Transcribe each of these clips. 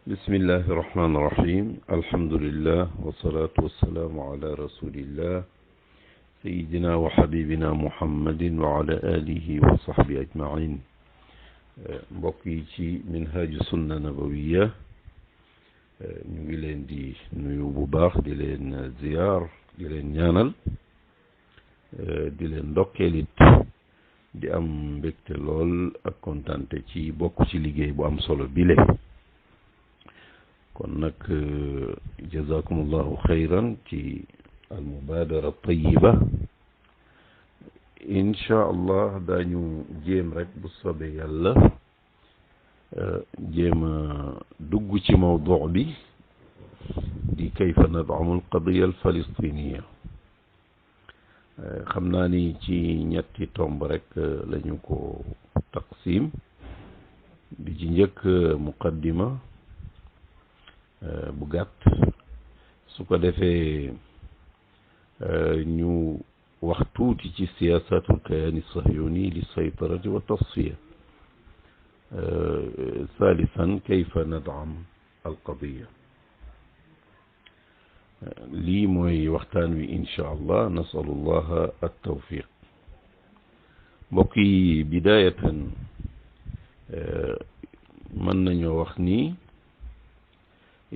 بسم الله الرحمن الرحيم الحمد لله والصلاة والسلام على رسول الله سيدنا وحبيبنا محمد وعلى آله وصحبه أجمعين بقيتي منهاج السنة النبوية نجلين دي نيوبو باخ دي لين زيار دي لين نيانال دي لين دوكيليت دي أم بكتلول أكونتانتي تي بوكو تي ليغي بو أم سولو بيلي kon nag jazakumullahu xayran ci almubadara tayiba incha allah daañu jéem rek bu soobee yàlla jéem a dugg ci mawdu bi di kayfa nad'amu alqadiya alfalistiniya xam naa ni ci ñetti tomb rek lañu ko taqsim bi ci njëkk muqaddima bu gàtt su ko defee ñu wax tuuti ci siyaasatul kayaani sahyuni li saytarati wa tasfiya thalithan kayfa nad'am alqadiya lii mooy waxtaan wi insha allah nasalu allah altawfiq mbokk yi bidayatan mën nañoo wax ni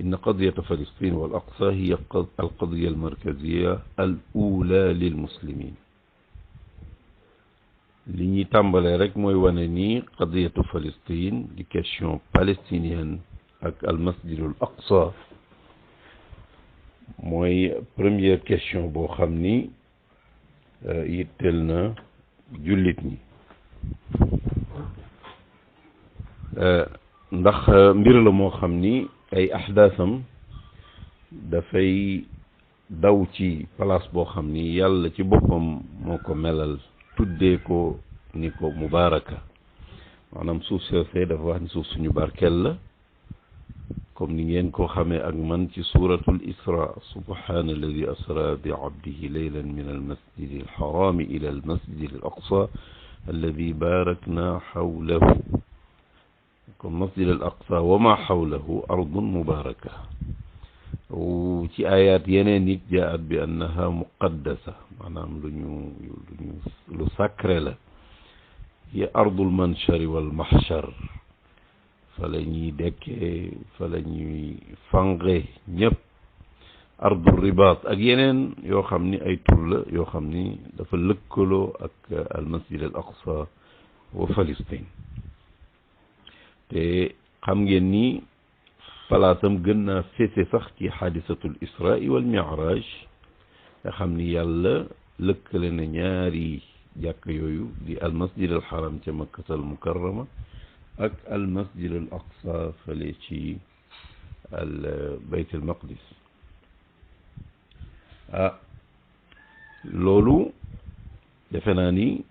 إن قضية فلسطين والأقصى هي القضية المركزية الأولى للمسلمين li ñuy tàmbalee rek mooy wane ni qadiyatu Palestine di question palestinienne ak almasjidul aqsa mooy première question boo xam ni yitteel na jullit ñi ndax mbir la moo xam ni ay ahdaasam dafay daw ci place boo xam ni yàlla ci boppam moo ko melal tuddee ko ni ko mubaaraka maanaam suuf soosee dafa wax ni suuf suñu barkeel la comme ni ngeen ko xamee ak man ci suuratul isra subhaana alladi asra bi abdihi laylan min almasjidi alxarami ila almasjidi al aqsa alladi baarakna xawlahu comme masjid al aqsa wa ma xawlahu ardun mubaraka ci ayat yeneen nit jaat bi annaha muqaddasa maanaam lu sacré la hiya ardul manshari wal mahshar fa la ñuy dekkee fa la ñuy fange ñëpp ardul ribaat ak yeneen yoo xam ni ay tur la yoo xam ni dafa lëkkaloo ak al masjid al aqsa wa Palestine te xam ngeen ni palaasam gën naa féete sax ci xaadisatul israa wal mi'raaj nga xam ni yàlla lëkkale na ñaari jàkk yooyu di almasjid al xaram ca makkatal mukarrama ak almasjid al aqsa fale ci al bayt al maqdis loolu defe naa ni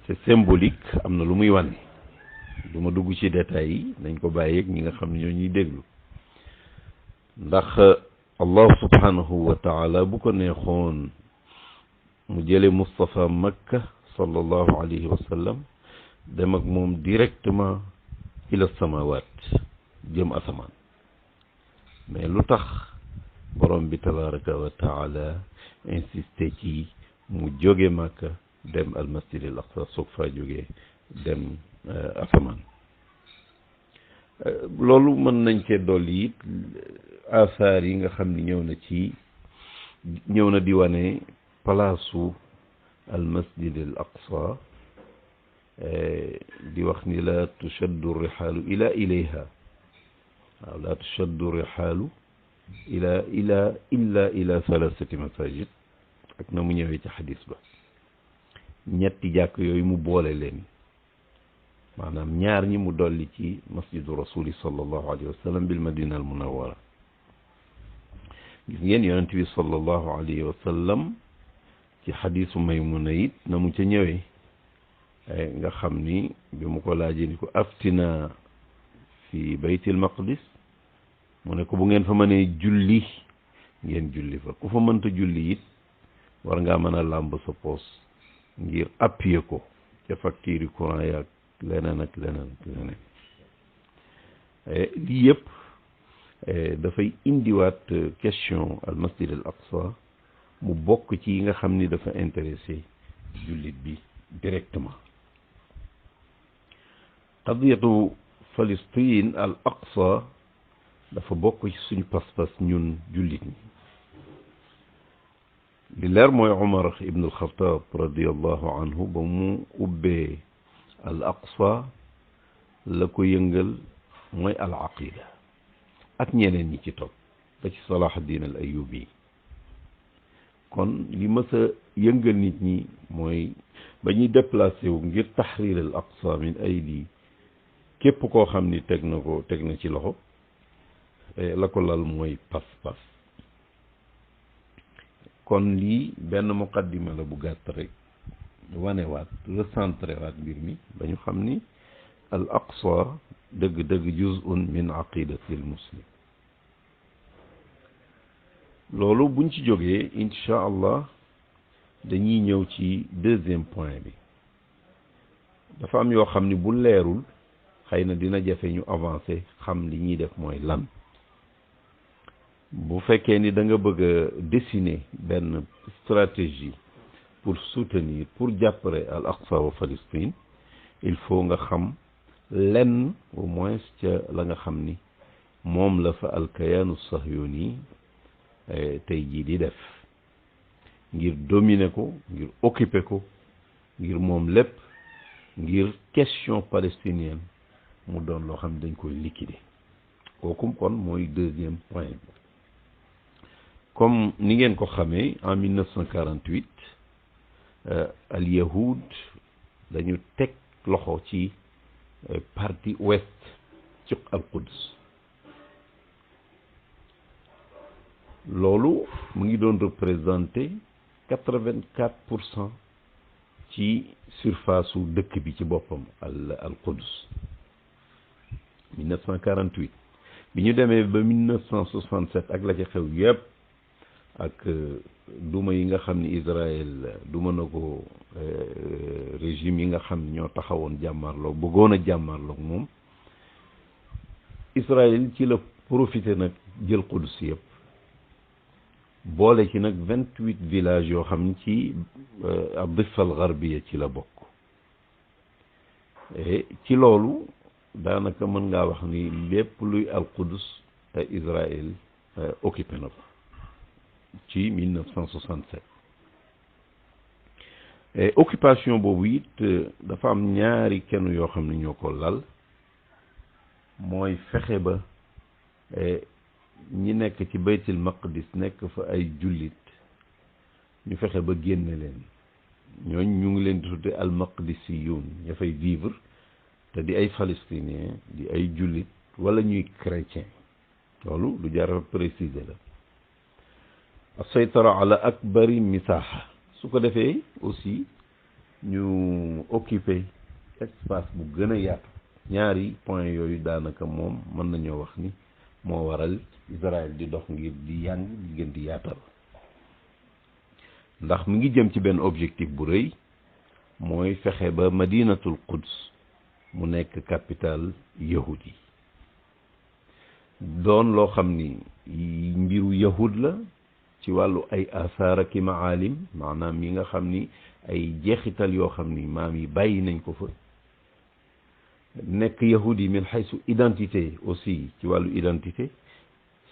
c'est symbolique am na lu muy wane du ma dugg ci détails yi nañ ko bàyyeeg ñi nga xam ne ñoo ñuy déglu ndax allah subhanahu wa taala bu ko neexoon mu jële Moustapha Makka sallallahu alayhi wa sallam dem ak moom directement ila samawat jëm asamaan mais lu tax borom bi tabaraka wa taala insisté ci mu jóge Makka dem al masjid al aqsa soog faa jógee dem asamaan loolu mën nañ cee dolli it asaar yi nga xam ni ñëw na di wane palaasu al masjid al aqsa di wax ni la tushaddu rihaalu ilayha waaw la tushaddu rihaalu illa ila thalathati masajid ak na mu ñëwee ci xadis ba ñetti jàkk yooyu mu boole leen maanaam ñaar ñi mu dolli ci masjidu rasuli sallallahu alayhi wa sallam bil madina al munawwara gis ngeen yonent bi sallallahu alayhi wa sallam ci xadisu maymuna it na mu ca ñëwee nga xam ni bi mu ko laajee ni ko aftina fi baytil maqdis mu ne ko bu ngeen fa mënee julli ngeen julli fa ku fa mënta julli it war ngaa mën a làmb sa poos ngir appuyer ko ca facture courant yaag leneen ak leneen lii yëpp dafay indiwaat question al masjid al aqsa mu bokk ci yi nga xam ni dafa intéressé jullit bi directement qadiyatu Palestine al aqsa dafa bokk ci suñu pas-pas ñun jullit ñi li leer mooy Umar ibn al-Khattab radiyallahu anhu ba mu ubbee al aqsa la ko yëngal mooy al aqida ak ñeneen ñi ci topp ba ci Salahuddin al Ayyubi kon li mës a yëngal nit ñi mooy ba ñuy déplacé wu ngir tahrir al aqsa min aydi képp koo xam ni teg na ci loxo la ko lal mooy pas-pas kon lii benn muqaddima la bu gàtt rek wanewaat recentré waat mbir mi ba ñu xam ni al aqsa dëgg-dëgg juz'un min aqidati al muslim loolu buñ ci jógee incha allah dañuy ñëw ci deuxième point bi dafa am yoo xam ni bu leerul xëy na dina jafe ñu avancer xam li ñuy def mooy lan bu fekkee ni da nga bëgg a dessiner benn stratégie pour soutenir pour jàppale al aqsa wa Palestine il faut nga xam lenn au moins ca la nga xam ni moom la fa al kayaanu sahyoni tey jii di def ngir dominer ko ngir occuper ko ngir moom lépp ngir question palestinienne mu doon loo xam ne dañ koy liquider kooku kon mooy deuxième point bi comme ni ngeen ko xamee en 1948 al yahud dañu teg loxo ci partie ouest ci al Quds loolu mu ngi doon représenté 84% ci surface su dëkk bi ci boppam al Quds 1948 bi ñu demee ba 1967 ak la ca xew yépp ak duma yi nga xam ni Israël duma na ko régime yi nga xam ñoo taxawoon jàmmarloog bëggoon a jàmmarloog moom Israël ci la profité nag jël Quds yépp boole ci nag 28 villages yoo xam ni ci ad-Diffa al-Gharbiya ci la bokk ci loolu daanaka mën ngaa wax ni lépp luy al-Quds Israël occupé na ko ci 1967 occupation boobu it dafa am ñaari kenn yoo xam ne ñoo ko lal mooy fexe ba ñi nekk ci baytul maqdis nekk fa ay jullit ñu fexe ba génne leen ñooñ ñu ngi leen di tudde al maqdisiyun ña fay vivre te di ay palestiniens di ay jullit wala ñuy chrétien loolu lu jar a préciser la as-saytara ala akbari misaaha su ko defee aussi ñu occuper espace bu gën a yaatu ñaari point yooyu daanaka moom mën nañoo wax ni moo waral Israël di dox ngir di yàng di gën di yaatal ndax mu ngi jëm ci benn objectif bu rëy mooy fexe ba madinatul Quds mu nekk capitale yahudi doon loo xam ni mbiru yahud la ci wàllu ay asaar ak i maalim maanaam yi nga xam ni ay jeexital yoo xam ni maam yi bàyyi nañ ko fa nekk yahudi min haysu identité aussi ci wàllu identité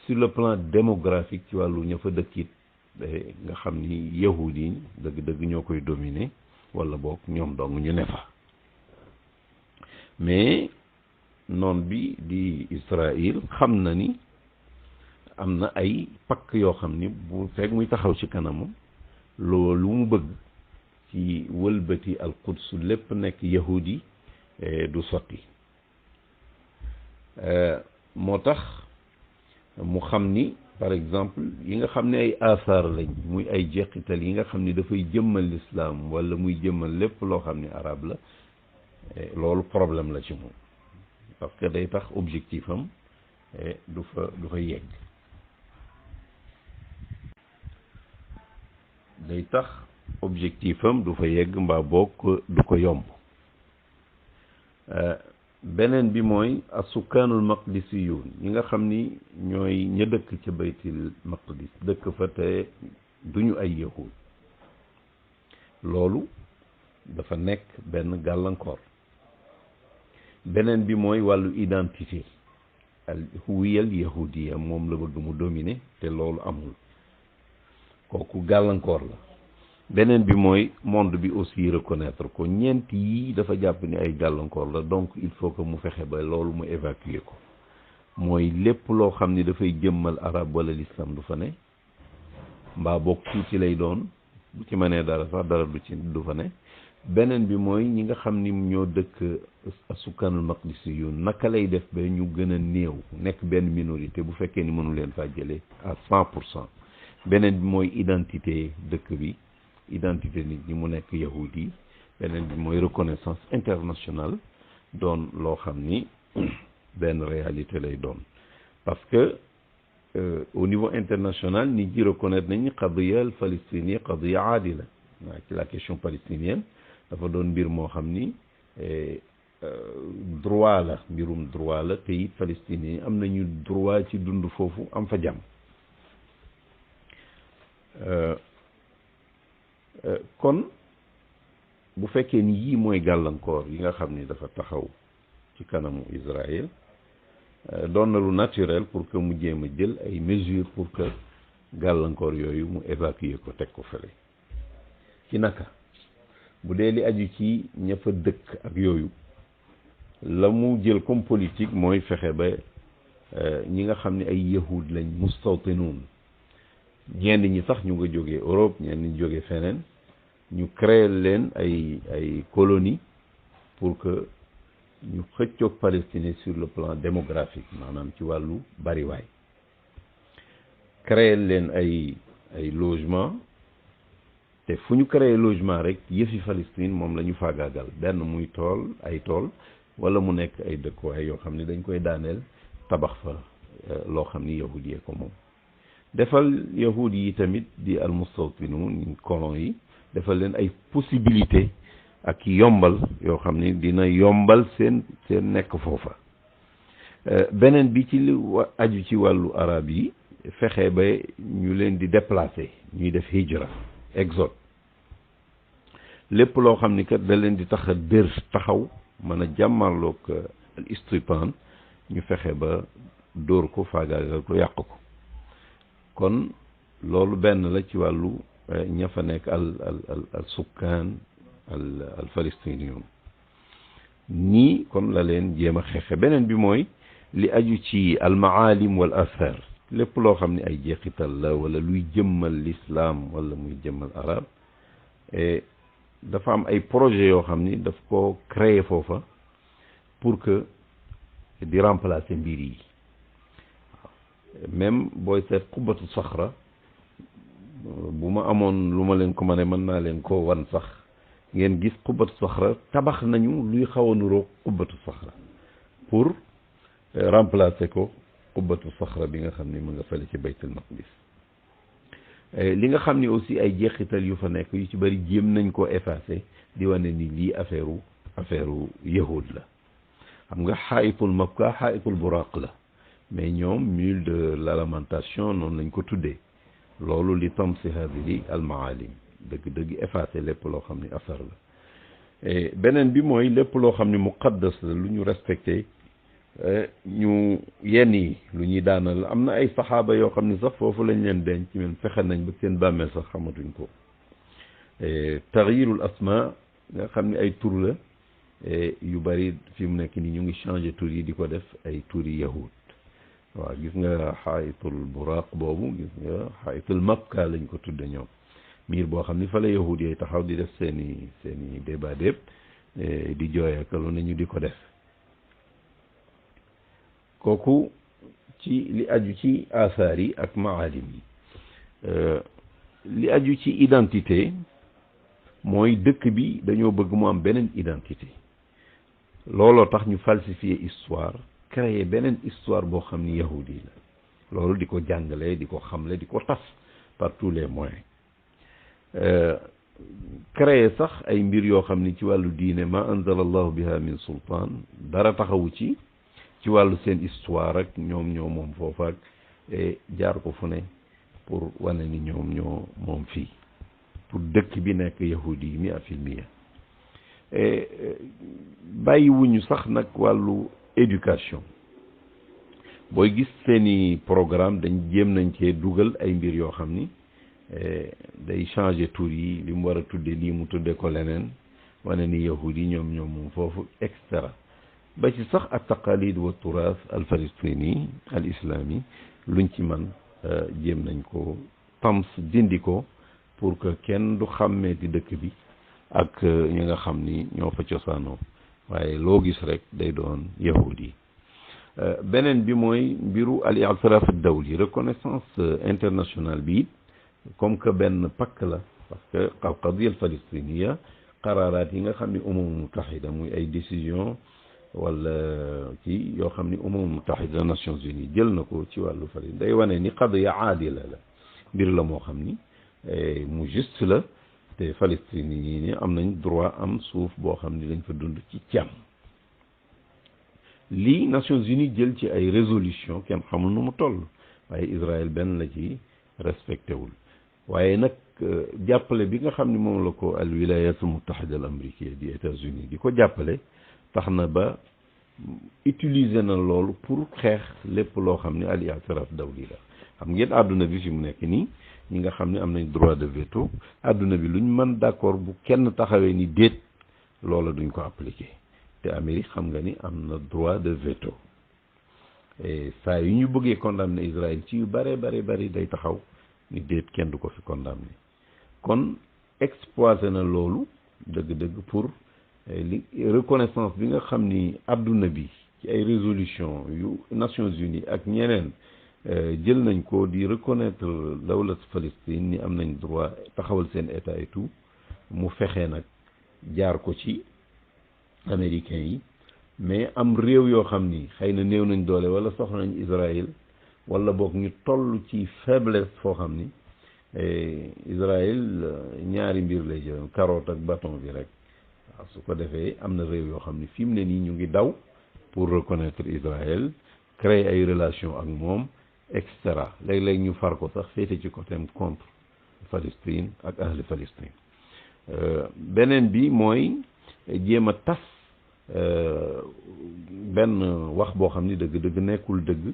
sur le plan démographique ci wàllu ña fa dëkkit nga xam ni yahudi dëgg-dëgg ñoo koy dominer wala boog ñoom dong ñu ne fa mais noon bi di Israël xam na ni am na ay pakk yoo xam ni bu fekk muy taxaw ci kanamam loolu mu bëgg ci wëlbati al Quds lépp nekk yahudi du sotti moo tax mu xam ni par exemple yi nga xam ne ay asaar lañ muy ay jeexital yi nga xam ni dafay jëmmal l'islam wala muy jëmmal lépp loo xam ni arab la loolu problème la ci moom parce que day tax objectif am du fa yegg day tax objectif am du fa yegg mbaa boog du ko yomb beneen bi mooy assukaanul maqdisiyuun ñi nga xam ni ñooy ña dëkk ca baytil maqdis dëkk fa te duñu ay yahud loolu dafa nekk benn gàllankoor. beneen bi mooy wàllu identité al huwiyal yahudiya moom la bëgg mu dominer te loolu amul kooku gàllankoor la. beneen bi mooy monde bi aussi reconnaître ko ñeent yi dafa jàpp ni ay gàllankoor la donc il faut que mu fexe ba loolu mu évacuer ko mooy lépp loo xam ni dafay jëmmal arab wala l'islam du fa ne mbaa boog tuuti lay doon bu ci mënee dara sax dara du fa ne. beneen bi mooy ñi nga xam ni ñoo dëkk sukkanul maqdisi yu naka lay def ba ñu gën a néew nekk benn minorité bu fekkee ni mënu leen faa jëlee à 100%. beneen bi mooy identité dëkk bi identité nit ñi mu nekk yahudi yi. beneen bi mooy reconnaissance internationale doon loo xam ni benn réalité lay doon parce que au niveau international nit ñi reconnaître nañu qadiya al palestinienne qadiya aadila ci la question palestinienne dafa doon mbir moo xam ni droit la mbirum droit la te it palestinien am nañu droit ci dund foofu am fa jàmm kon bu fekkee ni yii mooy gàllankoor yi nga xam ni dafa taxaw ci kanamu Israël doon na lu naturel pour que mu jéem a jël ay mesures pour que gàllankoor yooyu mu évacuer ko teg ko fële ci naka bu dee li aju ci ña fa dëkk ak yooyu la mu jël comme politique mooy fexe ba ñi nga xam ne ay yahud lañ mustawtinuun ñenn ñi sax ñu nga jógee Europe ñenn ñi jógee feneen ñu créer leen ay colonies pour que ñu xëccoog Palestine sur le plan démographique maanaam ci wàllu bariwaay créer leen ay logement te fu ñu créer logement rek yëfi Palestine moom la ñu faagaagal benn muy tool ay tool wala mu nekk ay dëkkuwaay yoo xam ne dañ koy daaneel tabax fa loo xam ni yahud yee ko moom defal yahud yi tamit di al mustawtinuun colon yi defal leen ay possibilité ak yombal yoo xam ni dina yombal seen nekk foofa beneen bi ci li aju ci wàllu arab yi fexe ba ñu leen di déplacer ñuy def hijra exode lépp loo xam ni kat da leen di tax a dër taxaw mën a jàmmarloog al istipan ñu fexe ba dóor ko faagaagal ko yàq ko kon loolu benn la ci wàllu ña fa nekk al sukkaan al palestiniyun ñii kon la leen jéem a xeexe beneen bi mooy li aju ci al maalim wal athar lépp loo xam ne ay jeexital la wala luy jëmmal l'islam wala muy jëmmal arab dafa am ay projet yoo xam ni daf ko créer foofa pour que di remplacer mbir yi même booy seet xubbatu saxra bu ma amoon lu ma leen ko mën naa leen ko wan sax ngeen gis xubbatu saxra tabax nañu luy xaw a nuroo xubbatu saxra pour remplacer ko xubbatu saxra bi nga xam ni mu nga fële ci baytul maqdis li nga xam ni aussi ay jeexital yu fa nekk yu ci bëri jéem nañ koo effacer di wane ni lii affaire yahud la xam nga xaayitul mabka xaayitul buraq la mais ñoom mule de la lamentation noonu lañ ko tuddee loolu li tam si hadihi al maalim dëgg effacer lépp loo xam ni asar la beneen bi mooy lépp loo xam ni muqaddas la lu ñu respecté ñu yenn yi lu ñuy daanal am na ay saxaaba yoo xam ni sax foofu lañ leen denc même fexe nañ ba seen bàmmeel sax xamatuñ ko taxyirul asma nga xam ni ay tur la yu bari fi mu nekk ni ñu ngi changé tur yi di ko def ay turi yahud waaw gis nga xaayitul buraq boobu gis nga xaayitul mabka lañ ko tudde ñoom miir boo xam ni fa la yahud yooyu taxaw di def seeni débat dépp di jooyakalu ne ñu di ko def kooku ci li aju ci asaar yi ak maalim yi li aju ci identité mooy dëkk bi dañoo bëgg mu am beneen identité looloo tax ñu falsifier histoire créer beneen histoire boo xam ni yahudi la loolu di ko jàngale di ko xamle di ko tas par tous les moyens créer sax ay mbir yoo xam ni ci wàllu diine ma anzala allahu biha min sultaan dara taxawu ci wàllu seen histoire ak ñoom ñoo moom foofa ak jaar ko fu ne pour wane ni ñoom ñoo moom fii pour dëkk bi nekk yahudi yi 100%. bàyyiwuñu sax nag wàllu éducation booy gis seeni programme dañ jéem nañ cee dugal ay mbir yoo xam ni day changer tur yi li mu war a tudde lii mu tudde ko leneen wane ni yahudi ñoom moom foofu et cetera ba ci sax at taqalid wa turaas al falistini al islami luñ ci man jéem nañ ko tams dindi ko pour que kenn du xàmmee di dëkk bi ak ñi nga xam ni ñoo fa cosaanoo waaye loo gis rek day doon yahudi beneen bi mooy mbiru al i'tiraf ad-dawli reconnaissance internationale bi comme que benn pakk la parce que al qadiya al falistiniya qaraaraat yi nga xam ni mutahida muy ay décision wala ci yoo xam ni mutahida Nations Unies jël na ko ci wàllu Palestine day wane ni qadiya aadila la mbir la moo xam ni mu juste la te Palestine yi ni am nañ droit am suuf boo xam ni dañ fa dund ci càmm lii Nations Unies jël ci ay résolution kenn xamul nu mu toll waaye Israël benn la ci respecté wul waaye nag jàppale bi nga xam ni moom la ko al wilayatul mutahida al américaine di États-Unis di ko jàppale tax na ba utiliser na loolu pour xeex lépp loo xam ni al i'tiraf dawli la xam ngeen àdduna bi fi mu nekk nii ñi nga xam ne am nañ droit de veto àdduna bi luñ mën d'accord bu kenn taxawee ni déet loola duñ ko appliquer te Amérique xam nga ni am na droit de veto et saa yu ñu bëggee condamner Israël ci yu bare day taxaw ni déet kenn du ko fi condamner kon exploité na loolu dëgg-dëgg pour li reconnaissance bi nga xam ni àdduna bi ci ay résolution yu Nations Unies ak ñeneen jël nañ ko di reconnaître dawlat Palestine ni am nañ droit taxawal seen état et tout mu fexe nag jaar ko ci américains yi mais am réew yoo xam ni xëy na néew nañ doole wala soxla nañ Israël wala boog ñu toll ci faiblesse foo xam ni Israël ñaari mbir lay jël carotte ak bâton bi rek waaw su ko defee am na réew yoo xam ni fi mu ne nii ñu ngi daw pour reconnaître Israël créer ay relations ak moom et cetera léeg-léeg ñu far ko sax féete ci côté contre Palestine ak ahli Palestine beneen bi mooy jéem a tas benn wax boo xam ni dëgg nekkul dëgg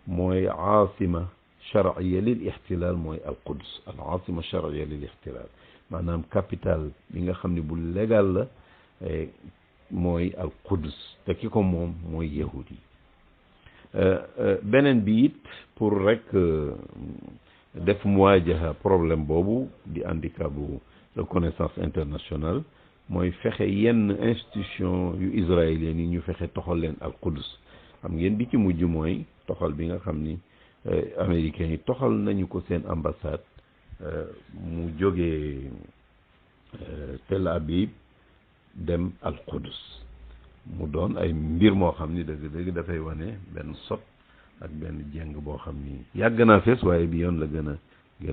mooy aasima shar'iyya lil ihtilal mooy al Quds al aasima shar'iyya lil ihtilal maanaam capitale bi nga xam ni bu légal la mooy al Quds te ki ko moom mooy yahudi beneen bi it pour rek def muwaajaha problème boobu di handicap bu reconnaissance internationale mooy fexe yenn institution yu israélien yi ñu fexe toxal leen al Quds xam ngeen bi ci mujj mooy toxal bi nga xam ni américains yi toxal nañu ko seen ambassade mu jógee Tel Aviv dem al Quds mu doon ay mbir moo xam ni dëgg dafay wane benn sot ak benn jeng boo xam ni yàgg naa fees waaye bi yoon la gën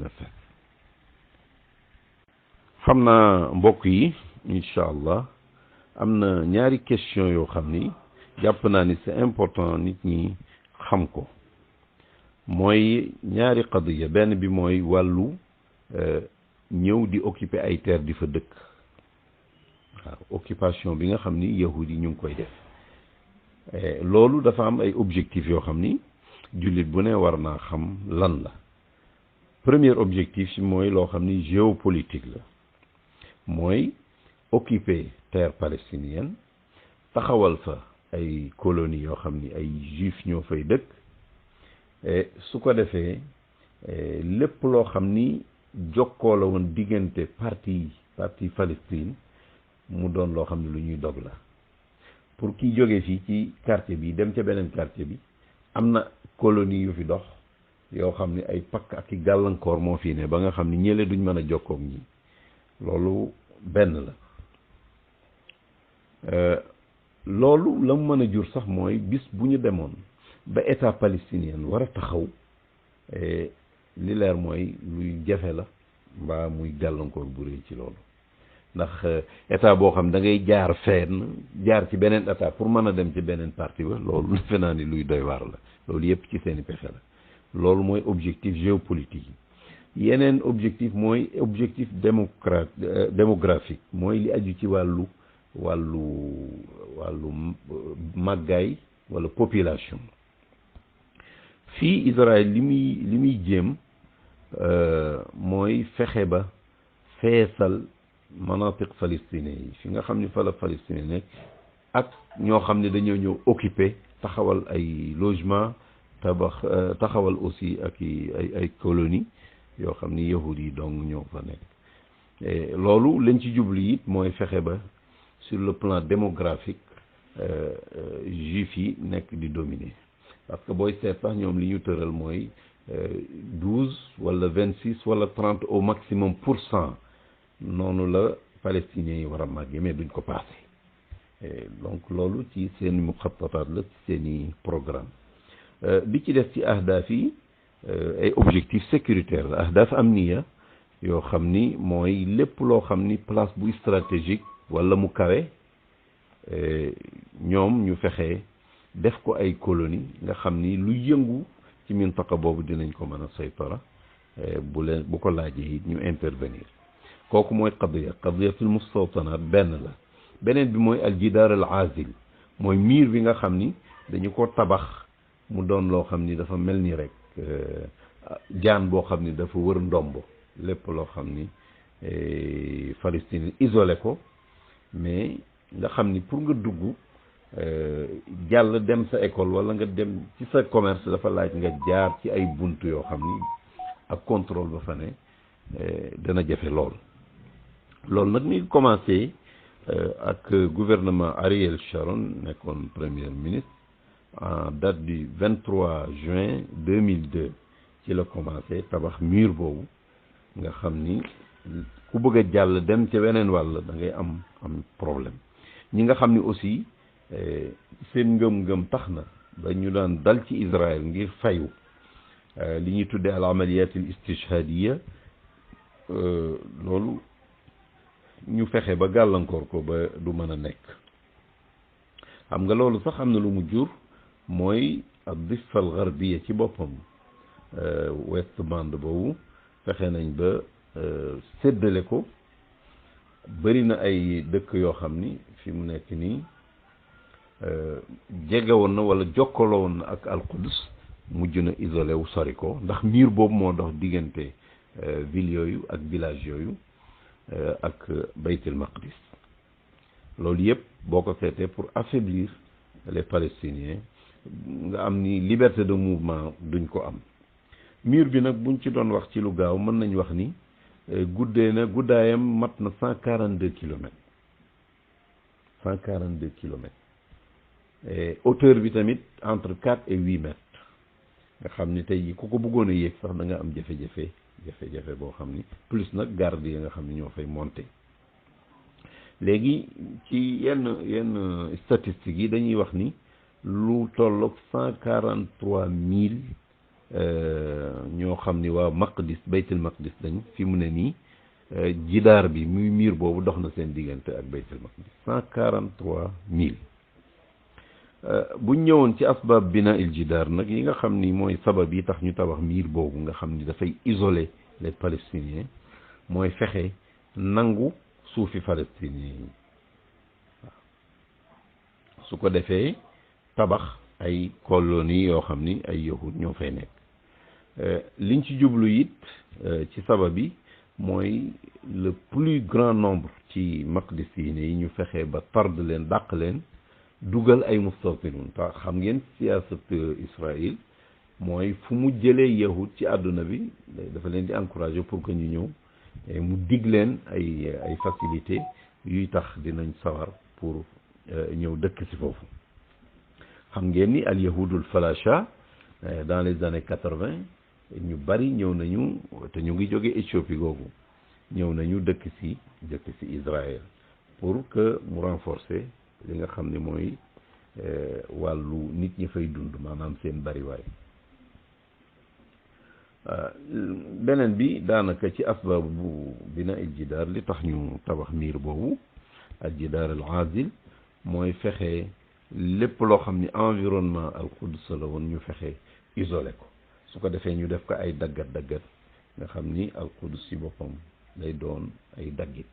a fees xam naa mbokk yi incha allah am na ñaari question yoo xam ni jàpp naa ni c'est important nit ñi xam ko mooy ñaari qadiya benn bi mooy wàllu ñëw di occuper ay terre di fa dëkk waaw occupation bi nga xam ni yahudi yi ñu ngi koy def loolu dafa am ay objectifs yoo xam ni jullit bu ne war naa xam lan la premier objectif si mooy loo xam ni géopolitique la mooy occuper terre palestinienne taxawal fa ay colonies yoo xam ni ay juifs ñoo fay dëkk su ko defee lépp loo xam ni jokkoo la woon diggante parti Palestine mu doon loo xam ne lu ñuy dog la pour ki jóge fii ci quartier bi dem ca beneen quartier bi am na colonie yu fi dox yoo xam ne ay pakk ak i gàllankoor moo fii ne ba nga xam ne ñële duñ mën a jokkoog ñi loolu benn la loolu la mu mën a jur sax mooy bis bu ñu demoon ba état palestinien war a taxaw li leer mooy luy jafe la mbaa muy gàllankoor bu rëy ci loolu ndax état boo xam da ngay jaar fenn jaar ci beneen état pour mën a dem ci beneen parti ba loolu defe naa ni luy doy waar la loolu yëpp ci seeni pexe la loolu mooy objectif géopolitique yi yeneen objectif mooy objectif démographique mooy li aju ci wàllu màggaay wala population fii Israël li muy jéem mooy fexe ba feesal manatiq palestine yi fi nga xam ni fa la Palestine nekk ak ñoo xam ne dañoo ñëw occuper taxawal ay logement taxawal aussi ak ay colonie yoo xam ni yahud yi donc ñoo fa nekk loolu lañ ci jublu it mooy fexe ba sur le plan démographique juif yi nekk di dominer parce que booy seet sax ñoom li ñu tëral mooy 12 wala 26 wala 30 au maximum % noonu la palestiniens yi war a màggee mais duñ ko passé donc loolu ci seen muxattataat la ci seen i programme bi ci def ci ahdaaf yi ay objectifs sécuritaires la ahdaaf amniya yoo xam ni mooy lépp loo xam ni place buy stratégique wala mu kawe ñoom ñu fexe def ko ay colonie nga xam ni lu yëngu ci mintaqa boobu dinañ ko mën a saytara bu ko laajee it ñu intervenir kooku mooy qadiyatul mustawtanat benn la beneen bi mooy aljidaar al azil mooy miir bi nga xam ni dañu ko tabax mu doon loo xam ni dafa mel ni rek jaan boo xam ni dafa wër ndombo lépp loo xam ni Palestine isolé ko mais nga xam ni pour nga dugg jàll dem sa école wala nga dem ci sa commerce dafa laaj nga jaar ci ay bunt yoo xam ni ak contrôle ba fa ne dana jafe lool loolu nag mi commencé ak gouvernement Ariel Sharon nekkoon premier ministre en date du 23 juin 2002 ci la commencé tabax mur boobu nga xam ni ku bëgg a jàll dem ca weneen wàll da ngay am problème ñi nga xam ni aussi seen ngëm-ngëm tax na ba ñu daan dal ci Israël ngir fayu li ñuy tuddee al amaliyat al istishhadiya loolu ñu fexe ba gàllankoor ko ba du mën a nekk xam nga loolu sax am na lu mu jur mooy ak difa al garbiya ci boppam West Bank boobu fexe nañ ba séddale ko bëri na ay dëkk yoo xam ni fi mu nekk nii jege woon na wala jokkaloo woon na ak al-Quds mujj na isolé wu sori ko ndax miir boobu moo dox diggante ville yooyu ak village yooyu ak Baytul Maqdis loolu yëpp boo ko seetee pour affaiblir les Palestiniens nga am ni liberté de mouvement duñ ko am mur bi nag buñ ci doon wax ci lu gaaw mën nañ wax ni guddaayam mat na 142 kilomètres 142 kilomètres hauteur bi tamit entre 4 et 8 mètres nga xam ni tey jii ku ko bëggoon a yéeg sax da nga am jafe-jafe boo xam ni plus nag garde yi nga xam ni ñoo fay monter léegi ci yenn statistiques yi dañuy wax ni lu tolloog 143 000 ñoo xam ni waa Maqdis Baytul Maqdis dañ fi mu ne nii jidaar bi muy miir boobu dox na seen diggante ak Baytul Maqdis 143 000 buñ ñëwoon ci asbab bina il jidaar nag yi nga xam ni mooy sabab yi tax ñu tabax miir boobu nga xam ni dafay isoler les Palestiniens mooy fexe nangu suufi Palestiniens yi waaw su ko defee tabax ay colonies yoo xam ni ay yahud ñoo fay nekk liñ ci jublu it ci sabab yi mooy le plus grand nombre ci maqdisiin yi ñu fexe ba tard leen dàq leen dugal ay mustawtinun tax xam ngeen siyaasat Israël mooy fu mu jëlee yahud ci àdduna bi dafa leen di encourager pour que ñu ñëw mu dig leen ay facilité yuy tax dinañ sawar pour ñëw dëkk ci foofu xam ngeen ni al yahudul falasha dans les années 80 ñu bari ñëw nañu te ñu ngi jóge Éthiopie googu ñëw nañu dëkk ci Israël pour que mu renforcer li nga xam ne mooy wàllu nit ñi fay dund maanaam seen bariwaay beneen bi daanaka ci asbaabu bina il jidaar li tax ñu tabax miir boobu al jidaar al aazil mooy fexe lépp loo xam ni environnement al Quds la woon ñu fexe isolé ko su ko defee ñu def ko ay daggat nga xam ni al Quds ci boppam lay doon ay daggit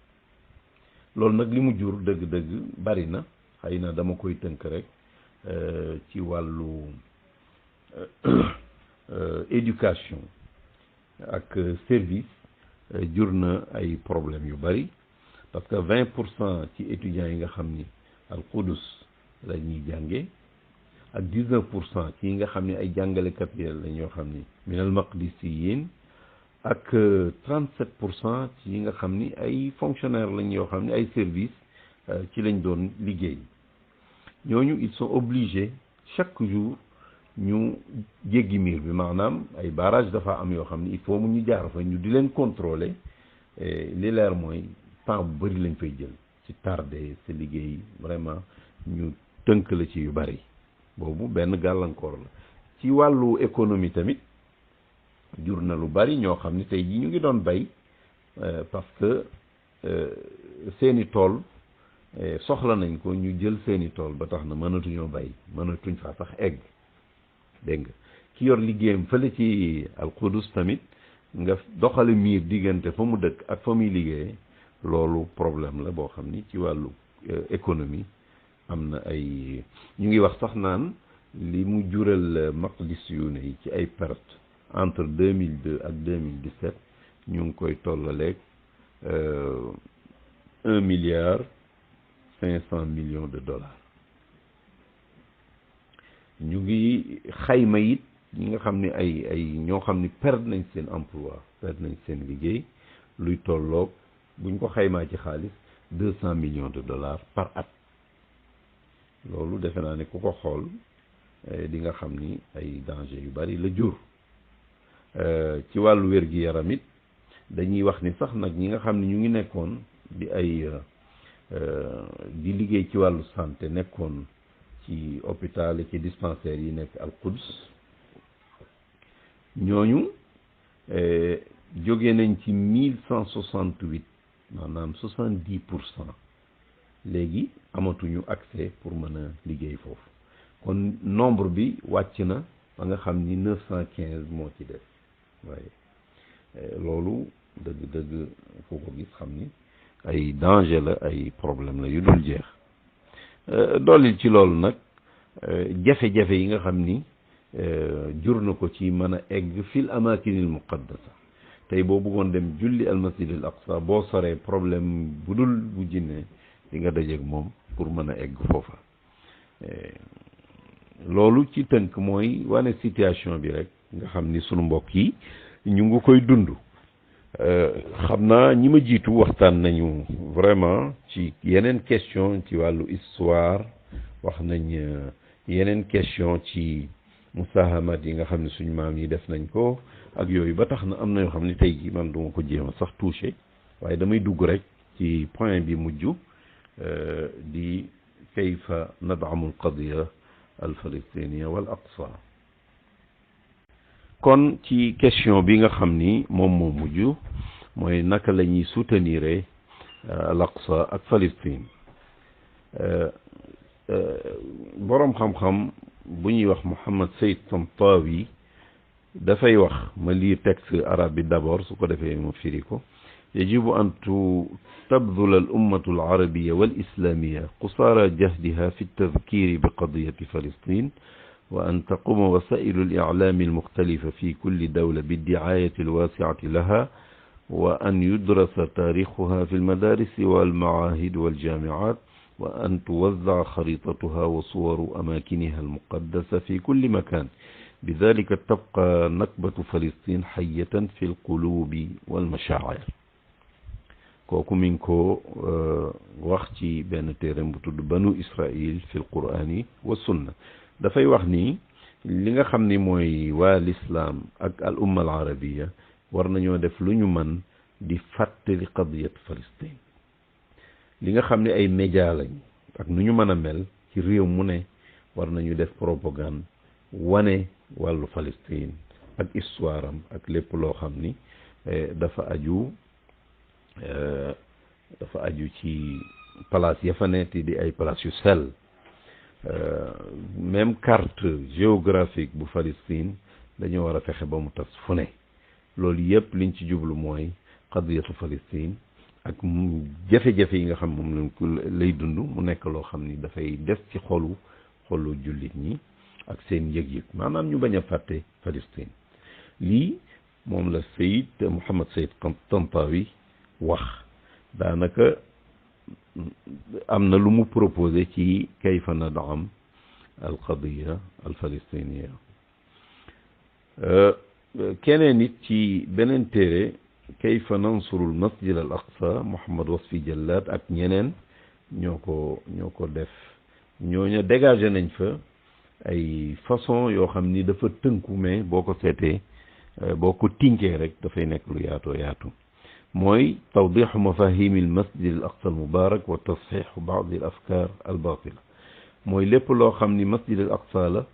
loolu nag li mu jur dëgg-dëgg bari na xëy na dama koy tënk rek ci wàllu éducation ak service jur na ay problèmes yu bari parce que 20% ci étudiants yi nga xam ni al Quds la ñuy jànge ak 19% ci yi nga xam ne ay jàngalekat yi la ñoo xam ni min al maqdisiyin ak 37% ci yi nga xam ni ay fonctionnaires lañ yoo xam ni ay service ci lañ doon liggéey ñooñu ils sont obligés chaque jour ñu jéggi miir bi maanaam ay barrage dafa am yoo xam ni il faut mu ñu jaar fa ñu di leen contrôler li leer mooy temps bu bëri lañ fay jël ci tardé sa liggéey vraiment ñu tënk la ci yu bëri boobu benn gàllankoor la ci wàllu économie tamit jur na lu bari ñoo xam ni tey jii ñu ngi doon bay parce que seeni tool soxla nañ ko ñu jël seeni tool ba tax na mënatuñoo bay mënatuñ faa sax egg dégg nga ki yor liggéeyam fële ci al Quds tamit nga doxale miir diggante fa mu dëkk ak fa muy liggéeye loolu problème la boo xam ni ci wàllu économie am na ay ñu ngi wax sax naan li mu jural maqdis yu ne yi ci ay perte entre 2002 ak 2017 ñu ngi koy tollaleeg 1,5 milliard de dollars ñu ngi xayma it ñi nga xam ne ay ñoo xam ni perdre nañ seen emploi perdre nañ seen liggéey luy tolloog buñ ko xaymaa ci xaalis 200 millions de dollars par at loolu defe naa ne ku ko xool di nga xam ni ay danger yu bari la jur ci wàllu wér-gi-yaram it dañuy wax ni sax nag ñi nga xam ne ñu ngi nekkoon di ay di liggéey ci wàllu santé nekkoon ci hôpital ci dispensaires yi nekk al Quds ñooñu jóge nañ ci 1168 maanaam 70% léegi amatuñu accès pour mën a liggéey foofu kon nombre bi wàcc na ba nga xam ni 915 moo ci def waaye loolu dëgg-dëgg foo ko gis xam ni ay danger la ay problème la yu dul jeex dolli ci loolu nag jafe-jafe yi nga xam ni jur na ko ci mën a egg fil amakinil muqaddasa tey boo bëggoon dem julli al masjidil aqsa boo soree problème bu dul bu jinne di nga dajeeg moom pour mën a egg foofa loolu ci tënk mooy wane situation bi rek nga xam ni sunu mbokk yi ñu ngi koy dund xam naa ñi ma jiitu waxtaan nañu vraiment ci yeneen question ci wàllu histoire wax nañ yeneen question ci musahamat yi nga xam ne suñu maam yi def nañ ko ak yooyu ba tax na am na yoo xam ne tey jii man duma ko jéem a sax touché waaye damay dugg rek ci point bi mujj di kayfa nad'amu al-qadiya al-falastiniya wal aqsa kon ci question bi nga xam ni moom moo mujj mooy naka la ñuy soutenir al aqsa ak Palestine boroom xam-xam bu ñuy wax Mohammed Saïd Tantawi dafay wax ma lire texte arabe bi d'abord su ko defee mu firi ko يجب أن تبذل الأمة العربية والإسلامية قصارى جهدها في التذكير بقضية فلسطين وأن تقوم وسائل الإعلام المختلفة في كل دولة بالدعاية الواسعة لها وأن يدرس تاريخها في المدارس والمعاهد والجامعات وأن توزع خريطتها وصور أماكنها المقدسة في كل مكان بذلك تبقى نكبة فلسطين حية في القلوب والمشاعر kooku mi ngi ko wax ci benn téereem bu tudd banu Israël fil qur'ani wa sunna dafay wax ni li nga xam ni mooy waa l'islam ak al umma al arabiya war nañoo def lu ñu mën di fàttali qadiyat Palestine li nga xam ne ay média lañ ak nu ñu mën a mel ci réew mu ne war nañu def propagande wane wàllu Palestine ak histoire am ak lépp loo xam ni dafa aju ci place ya fa nekk di ay place yu sell même carte géographique bu Palestine dañoo war a fexe ba mu tas fu ne loolu yëpp liñ ci jublu mooy qadiyatu Palestine ak jafe-jafe yi nga xam moom lañ ko lay dund mu nekk loo xam ni dafay des ci xolu jullit ñi ak seen yëg-yëg maanaam ñu bañ a fàtte Palestine lii moom la Sayyid Mohammed Sayyid Tantawi wax daanaka am na lu mu proposé ci kayfa nad'am al qadiya al palestiniya keneen it ci beneen téere kayfa nansuru al masjid al aqsa Mohammed Wasfi Jallad ak ñeneen ñoo ko def ñooñu dégagé nañ fa ay façon yoo xam ni dafa tënku mais boo ko seetee boo ko tinkee rek dafay nekk lu yaatoo yaatu mooy tawdixu mafahimi al masjid al aqsa al mubarak wa tasxixu baadi al afkar al batila mooy lépp loo xam ni masjid al aqsa la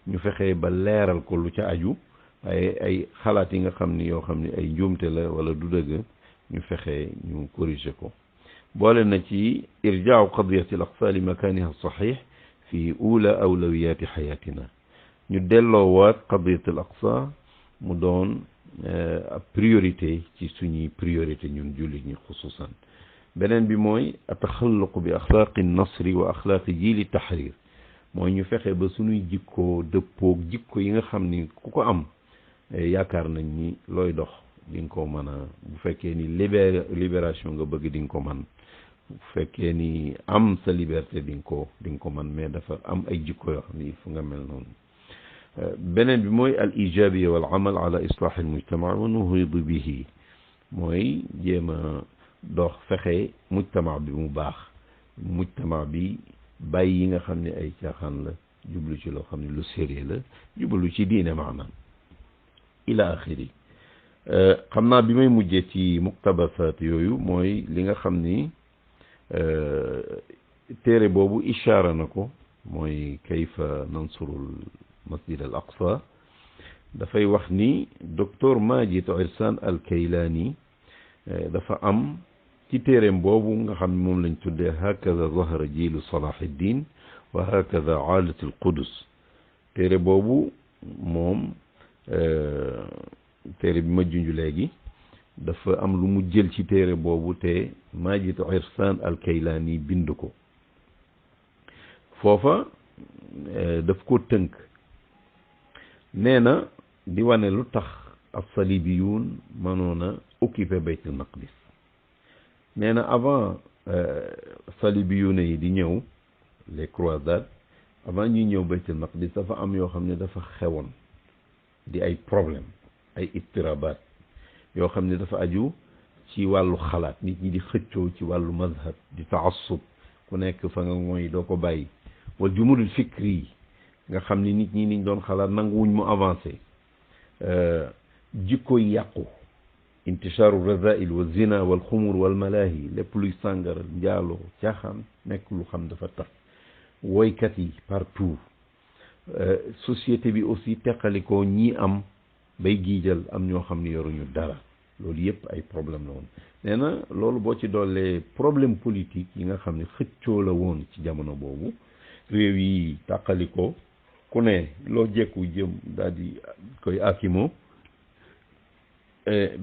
ñu fexee ba leeral ko lu ca aju ay xalaat yi nga xam ni yoo xam ni ay njuumte la wala du dëgg ñu fexee ñu corriger ko boole na ci irjaau qadiyati al aqsa li makaniha saxix fi ula awlawiyati xayatina ñu delloowaat qadiyat al aqsa mu doon ab priorité ci suñuy priorité ñun jullit ñi xususan beneen bi mooy ataxalluq bi axlaaqi nasri wa axlaaqi jiili tahrir mooy ñu fexe ba suñuy jikkoo dëppoog jikko yi nga xam ni ku ko am yaakaar nañ ni looy dox di nga ko mën a bu fekkee ni libération nga bëgg di nga ko man bu fekkee ni am sa liberté di nga ko man mais dafa am ay jikko yoo xam ni fu nga mel noonu beneen bi mooy al ijabiya wal amal ala islah al mujtama wa nuhidu bihi mooy jéem a dox fexe mujtama bi mu baax mujtama bi bàyyi yi nga xam ne ay caaxaan la jublu ci loo xam ne lu sérieux la jublu ci diine maanaam ila axiri xam naa bi may mujjee ci muqtabasaat yooyu mooy li nga xam ni téere boobu ishaara na ko mooy kayfa nansurul masjid al aqsa dafay wax ni docteur Majid Irsan al Kaylani dafa am ci téereem boobu nga xam ne moom lañ tuddee hakaza zahara jiilu salahuddin wa hakaza aalat al qudus téere boobu moom téere bi ma junj léegi dafa am lu mu jël ci téere boobu te Majid Irsan al Kaylani bind ko foofa daf ko tënk nee na di wane lu tax as-salibiyun mënoon a occuper baytul maqdis nee na avant salibiyun yi di ñëw les croisades avant ñuy ñëw baytul maqdis dafa am yoo xam ne dafa xewoon di ay problème ay ittirabaat yoo xam ne dafa aju ci wàllu xalaat nit ñi di xëccoo ci wàllu mazhab di taassub ku nekk fa nga mooy doo ko bàyyi wal jumudul fikri yi nga xam ni nit ñi niñ doon xalaat nanguwuñ mu avancé jikko yàqu intisharu razail wa zina wal xumur wal malahi lépp luy sàngara njaaloo caaxaan nekk lu xam dafa tax woykat yi partout société bi aussi teqalikoo ñii am bay giijal am ñoo xam ne yoruñu dara loolu yëpp ay problème la woon nee na loolu boo ci doolee problème politique yi nga xam ne xëccoo la woon ci jamono boobu réew yi tàqalikoo ku ne loo jekku jëm daal di koy akimo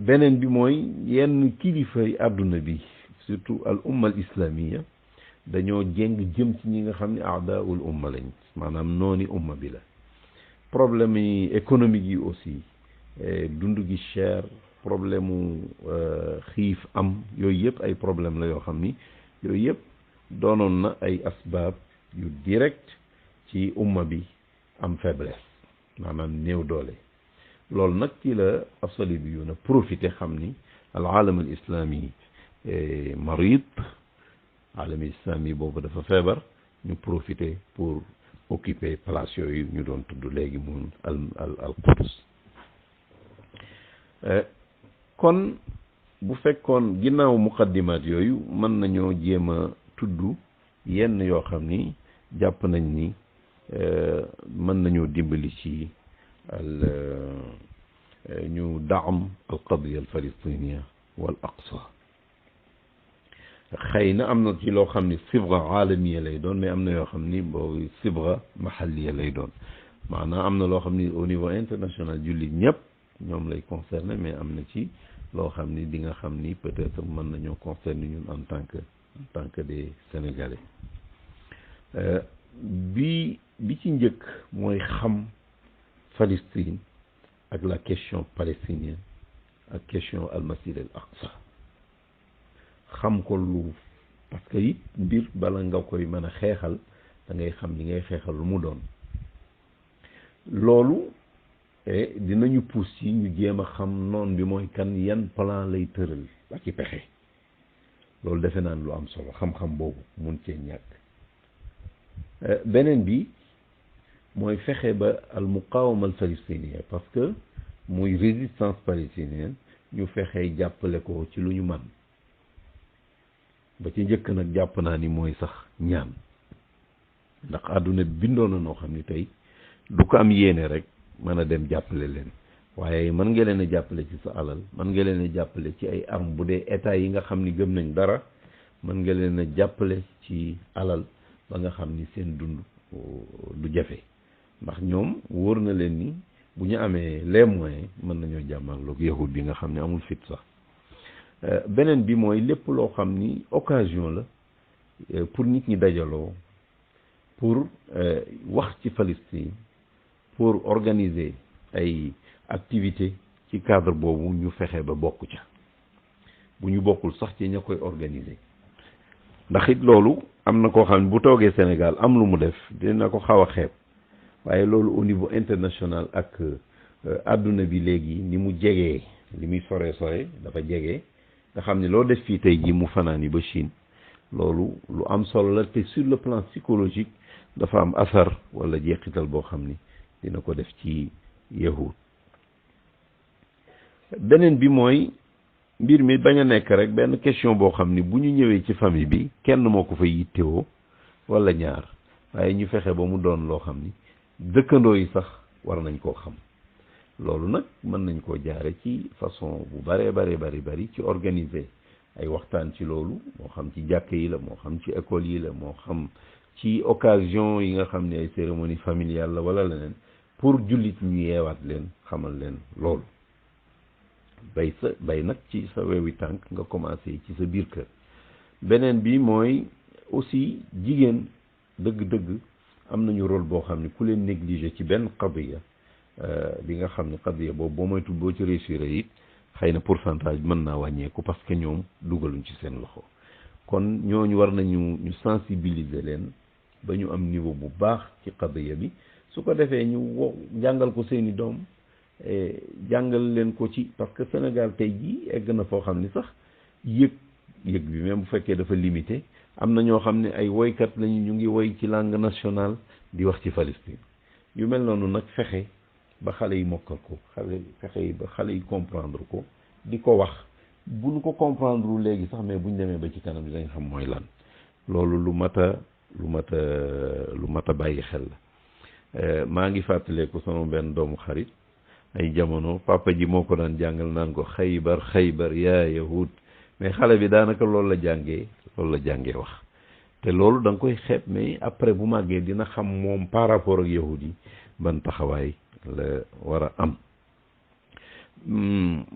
beneen bi mooy yenn kilifa yi àdduna bi surtout al umma al islamia dañoo jéng jëm ci ñi nga xam ne aadaul umma lañ maanaam nooni umma bi la problème yi économique yi aussi dund gi cher problème mu xiif am yooyu yëpp ay problème la yoo xam ni yooyu yëpp doonoon na ay asbaab yu direct ci umma bi am faiblesse maanaam néew doole loolu nag ci la as-salibiyuuna profité xam ni al aalam al islami marid aalam islami boobu dafa feebar ñu profité pour occuper place yooyu ñu doon tudd léegi mun al Quds kon bu fekkoon ginnaaw muqaddimaat yooyu mën nañoo jéem a tudd yenn yoo xam ni jàpp nañ ni mën nañoo dimbali ci ñu daam al qadiya al palestiniya wal aqsa xëy na am na ci loo xam ni sibra aalamiya lay doon mais am na yoo xam ni boobu sibra mahalliya lay doon maanaam am na loo xam ni au niveau international jullit ñëpp ñoom lay concerné mais am na ci loo xam ni di nga xam ni peut-être mën nañoo concerné ñun en tant que des Sénégalais bi ci njëkk mooy xam Palestine ak la question palestinienne ak question al-Masjid al-Aqsa xam ko lu parce que it mbir bala nga koy mën a xeexal da ngay xam li ngay xeexal lu mu doon loolu dinañu pousse ci ñu jéem a xam noon bi mooy kan yan plan lay tëral ak ci pexe loolu defe naan lu am solo xam-xam boobu mun cee ñàkk beneen bi mooy fexe ba al muqawama al palestinienne parce que muy résistance palestinienne ñu fexe jàppale ko ci lu ñu man ba ci njëkk nag jàpp naa ni mooy sax ñaan ndax àdduna bindoo na noo xam ni tey du ko am yéene rek mën a dem jàppale leen waaye mën nga leen a jàppale ci sa alal mën nga leen a jàppale ci ay armes bu dee état yi nga xam ni gëm nañ dara mën nga leen a jàppale ci alal ba nga xam ni seen dund du jafe ndax ñoom wóor na leen ni bu ñu amee les moyens mën nañoo jàmmarloog yahud bi nga xam ne amul fit sax beneen bi mooy lépp loo xam ni occasion la pour nit ñi dajaloo pour wax ci Palestine pour organiser ay activités ci cadre boobu ñu fexe ba bokk ca bu ñu bokkul sax ci ña koy organiser ndax it loolu am na koo xam ne bu toogee Sénégal am lu mu def dina ko xaw a xeeb waaye loolu au niveau international ak àdduna bi léegi ni mu jegee li muy sore dafa jege nga xam ne loo def fii tey jii mu fanaani ba Chine loolu lu am solo la te sur le plan psychologique dafa am asar wala jeexital boo xam ni dina ko def ci yahud beneen bi mooy mbir mi bañ a nekk rek benn question boo xam ni bu ñu ñëwee ci famille bi kenn moo ko fa yittewoo wala ñaar waaye ñu fexe ba mu doon loo xam ni dëkkandoo yi sax war nañ koo xam loolu nag mën nañ koo jaare ci façon bu bari ci organiser ay waxtaan ci loolu moo xam ci jàkk yi la moo xam ci école yi la moo xam ci occasion yi nga xam ne ay cérémonie familiale la wala leneen pour jullit ñu yeewaat leen xamal leen loolu bay nag ci sa wewi tànk nga commencé ci sa biir kër beneen bi mooy aussi jigéen dëgg-dëgg am nañu rôle boo xam ne ku leen négligé ci benn qadiya bi nga xam ne qadiya boobu boo moytu boo ci réussir it xëy na pourcentage mën naa wàññeeku parce que ñoom dugaluñ ci seen loxo kon ñooñu war nañu ñu sensibiliser leen ba ñu am niveau bu baax ci qadiya bi su ko defee ñu jàngal ko seeni doom jàngal leen ko ci parce que Sénégal tey jii egg na foo xam ni sax yëg bi même bu fekkee dafa limité am na ñoo xam ne ay woykat lañu ñu ngi woy ci langue nationale di wax ci Palestine yu mel noonu nag fexe ba xale yi mokkal ko fexe ba xale yi comprendre ko di ko wax bu ñu ko comprendre léegi sax mais bu ñu demee ba ci kanam dinañ xam mooy lan loolu lu mat a bàyyi xel la maa ngi fàttaleeku sama benn doomu xarit ay jamono papa ji moo ko daan jàngal naan ko xaybar yaa yahud mais xale bi daanaka loolu la jàngee wax te loolu da nga koy xeeb mais après bu màggee dina xam moom par rapport ak yahud yi ban taxawaay la war a am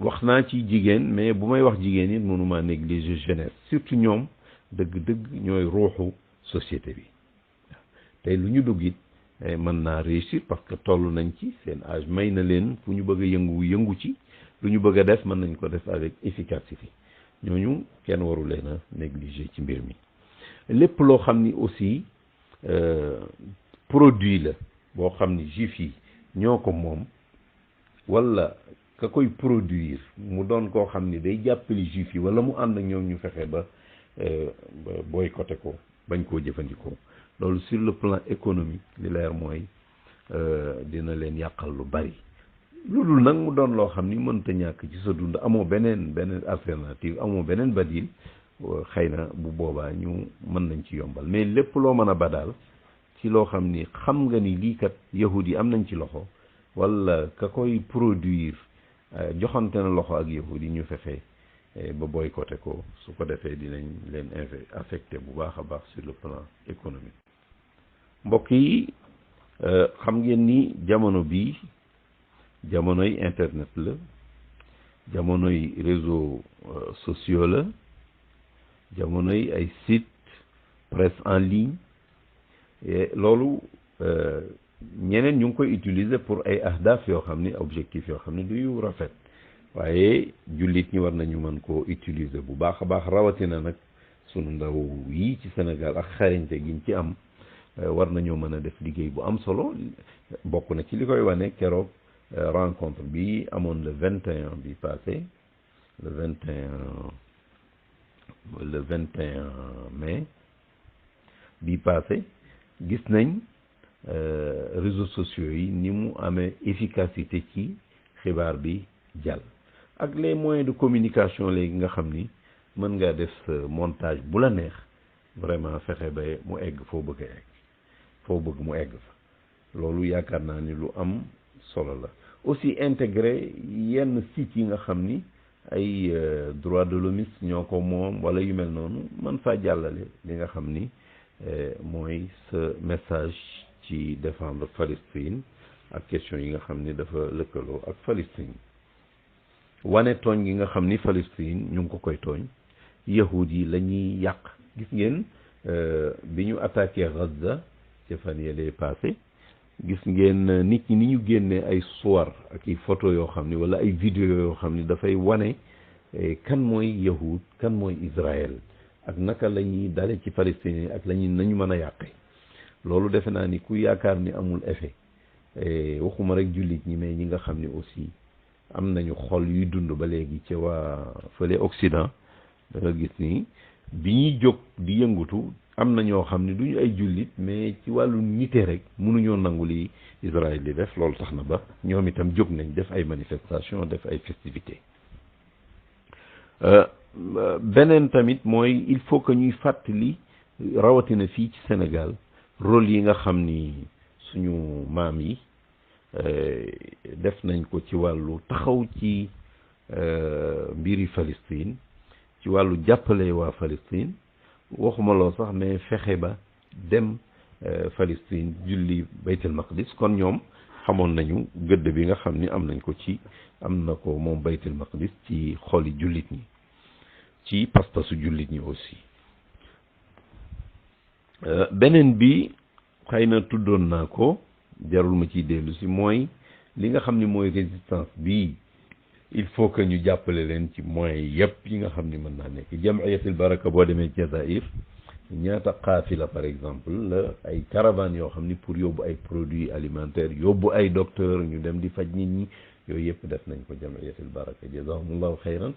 wax naa ci jigéen mais bu may wax jigéen it mënuma négliger jeunesse surtout ñoom dëgg-dëgg ñooy ruuxu société bi tey lu ñu dugg it mën naa réussir parce que toll nañ ci seen âge may na leen fu ñu bëgg a yëngu ci lu ñu bëgg a def mën nañ ko def avec efficacité ñooñu kenn waru leen a négliger ci mbir mi lépp loo xam ni aussi produit la boo xam ni juif yi ñoo ko moom wala ka koy produire mu doon koo xam ni day jàppali juif yi wala mu ànd ak ñoom ñu fexe ba boycotté ko bañ koo jëfandikoo loolu sur le plan économique li leer mooy dina leen yàqal lu bari lu dul nag mu doon loo xam ni mënta ñàkk ci sa dund amoo beneen alternative amoo beneen badil xëy na bu boobaa ñu mën nañ ci yombal mais lépp loo mën a badaal ci loo xam ni xam nga ni lii kat yahud yi am nañ ci loxo wala ka koy produire joxante na loxo ak yahud yi ñu fexe ba boycotté ko su ko defee dinañ leen affecté bu baax a baax sur le plan économique. mbokk yi xam ngeen ni jamono bii jamonoy internet la jamonoy réseaux sociaux la jamonoy ay site presse en ligne loolu ñeneen ñu ngi koy utiliser pour ay ahdaf yoo xam ni objectif yoo xam ni du yu rafet waaye jullit ñi war nañu mën koo utiliser bu baax a baax rawatina nag sunu ndaw yi ci Sénégal ak xarañte giñ ci am war nañoo mën a def liggéey bu am solo bokk na ci li koy wane keroog rencontre bi amoon le 21 bi passé le 21 mai bi passé gis nañ réseaux sociaux yi ni mu amee efficacité ci xibaar bi jàll ak les moyens de communication léegi nga xam ni mën ngaa def sa montage bu la neex vraiment fexe ba mu egg foo bëgg a egg foo bëgg mu egg fa loolu yaakaar naa ni lu am solo la aussi intégré yenn sites yi nga xam ni ay droits de l'homme ñoo ko moom wala yu mel noonu mën faa jàllale li nga xam ni mooy sa message ci défendre Palestine ak question yi nga xam ni dafa lëkkaloo ak Palestine wane tooñ gi nga xam ni Palestine ñu ngi ko koy tooñ yahud yi la ñuy yàq gis ngeen bi ñu attaqué Gaza ci fan yële passé gis ngeen nit ñi ni ñu génnee ay suwar ak ay photo yoo xam ni wala ay vidéo yoo xam ni dafay wane kan mooy yahud kan mooy Israël ak naka la ñuy dale ci Palestine ak nañu mën a yàqee loolu defe naa ni ku yaakaar ni amul effet waxuma rek jullit ñi mais ñi nga xam ni aussi am nañu xol yuy dund ba léegi ci waa fële Occident da nga gis ni bi ñuy jóg di yëngutu am na ñoo xam ne duñu ay jullit mais ci wàllu nite rek mënuñoo nangu li Israël di def loolu tax na ba ñoom itam jóg nañ def ay manifestation def ay festivités beneen tamit mooy il faut que ñuy fàttali rawatina fii ci Sénégal rôle yi nga xam ni suñu maam yi def nañ ko ci wàllu taxaw ci mbiri Palestine ci wàllu jàppale waa Palestine waxuma loo sax mais fexe ba dem Palestine julli baytul maqdis kon ñoom xamoon nañu gëdd bi nga xam ni am nañ ko ci am na ko moom baytul maqdis ci xoli jullit ñi ci pas-pasu jullit ñi aussi beneen bi xëy na tuddoon naa ko jarul ma ciy dellu si mooy li nga xam ni mooy résistance bi il faut que ñu jàppale leen ci moyens yëpp yi nga xam ni mën naa nekk jamiyatul baraka boo demee Jazaïr ñaata xaafila par exemple la ay caravane yoo xam ni pour yóbbu ay produits alimentaires yóbbu ay docteurs ñu dem di faj nit ñi yooyu yëpp def nañ ko jamiyatul baraka jazahumullahu xayran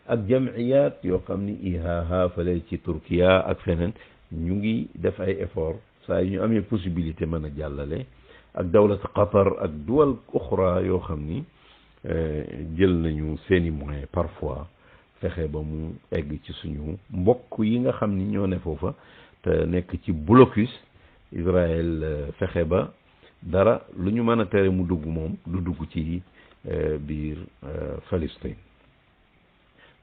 ak jamiyat yoo xam ni IHH fale ci Turkiya ak feneen ñu ngi def ay effort saa yu ñu amee possibilité mën a jàllale ak dawlat Qatar ak duwal uxra yoo xam ni jël nañu seeni moyens parfois fexe ba mu egg ci suñu mbokk yi nga xam ni ñoo ne foofa te nekk ci blocus Israël fexe ba dara lu ñu mën a tere mu dugg moom du dugg ci biir Palestine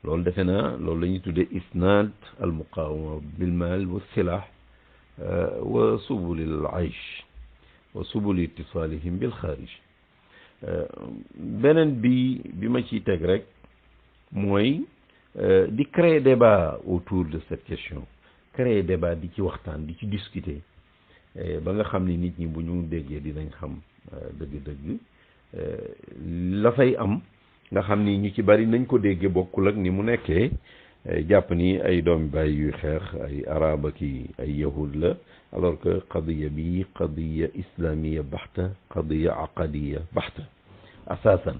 loolu defe naa loolu la ñuy tuddee isnaad al muqawama bil mal wa silah wa subulil aish wa subuli ittisalihim bil xaarij beneen bi ma ciy teg rek mooy di créer débat autour de cette question créer débat di ci waxtaan di ci discuter ba nga xam ni nit ñi bu ñu déggee dinañ xam dëgg-dëgg la fay am nga xam ni ñu ci bari nañ ko déggee bokkul ak ni mu nekkee jàpp ni ay doomi bàyyi yuy xeex ay araba ki ay yahud la alors que qadiya bi qadiya islamia baxta qadiya aqadiya baxta asaasan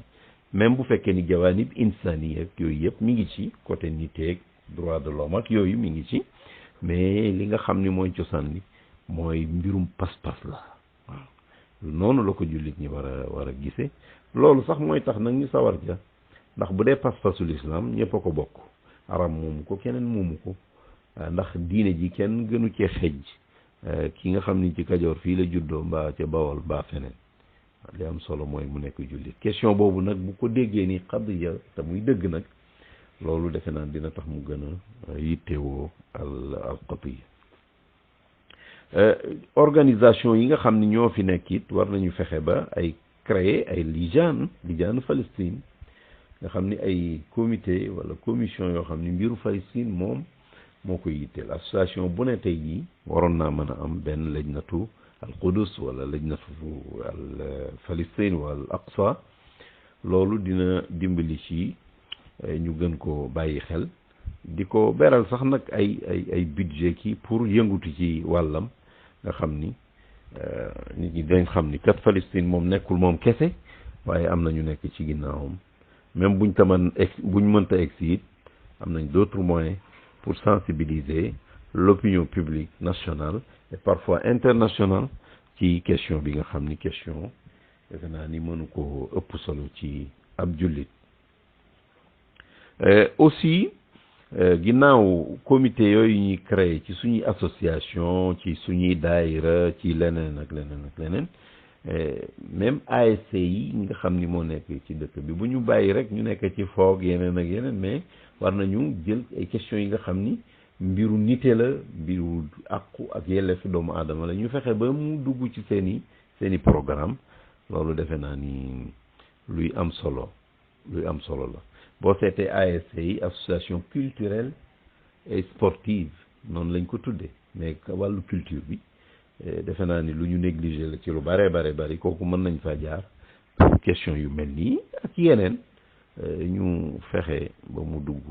même bu fekkee ni jawaanib insaniya ak yooyu yëpp mi ngi ci côté niteeg droit de l'homme ak yooyu mi ngi ci mais li nga xam ni mooy cosaan li mooy mbirum pas-pas la waaw noonu la ko jullit ñi war a gise loolu sax mooy tax nag ñu sawar ja ndax bu dee pas-pasul islam ñëpp a ko bokk arab moomu ko keneen moomu ko ndax diine ji kenn gënu cee xejj ki nga xam ni ci Kajoor fii la juddoo mbaa ca Bawol mbaa feneen li am solo mooy mu nekk jullit. question boobu nag bu ko déggee ni qadiya te muy dëgg nag loolu defe naa dina tax mu gën a yittewoo al qadiya. organisation yi nga xam ni ñoo fi nekk it war nañu fexe ba ay créer ay lijaan Palestine nga xam ni ay comité wala commission yoo xam ni mbiru Palestine moom moo koy yitteel. association bu ne tey jii waroon naa mën a am benn lajnatu al Qudus wala lajnatu al Palestine wala al Aqsa. loolu dina dimbali ci ñu gën ko bàyyi xel di ko beral sax nag ay budget ki pour yëngutu ci wàllam nga xam ni nit ñi dañ xam ni kat Palestine moom nekkul moom kese waaye am na ñu nekk ci ginnaawam même buñ mënta egsi it am nañ d'autres moyens pour sensibiliser l'opinion publique nationale et parfois internationale ci question bi nga xam ni question defe naa ni mënu ko ëpp solo ci ab jullit. aussi ginnaaw comité yooyu ñuy créé ci suñuy association ci suñuy daayira ci leneen ak leneen même ASC yi nga xam ni moo nekk ci dëkk bi bu ñu bàyyi rek ñu nekk ci foog yeneen ak yeneen mais war nañu jël ay questions yi nga xam ni mbiru nite la mbiru àqu ak yelleefu doomu aadama la ñu fexe ba mu dugg ci seeni programme. loolu defe naa ni luy am solo la boo seetee ASC yi association culturelle et sportive noonu lañ ko tuddee mais wàllu culture bi defe naa ni lu ñu négligé la ci lu bari kooku mën nañ fa jaar pour question yu mel nii ak yeneen ñu fexe ba mu dugg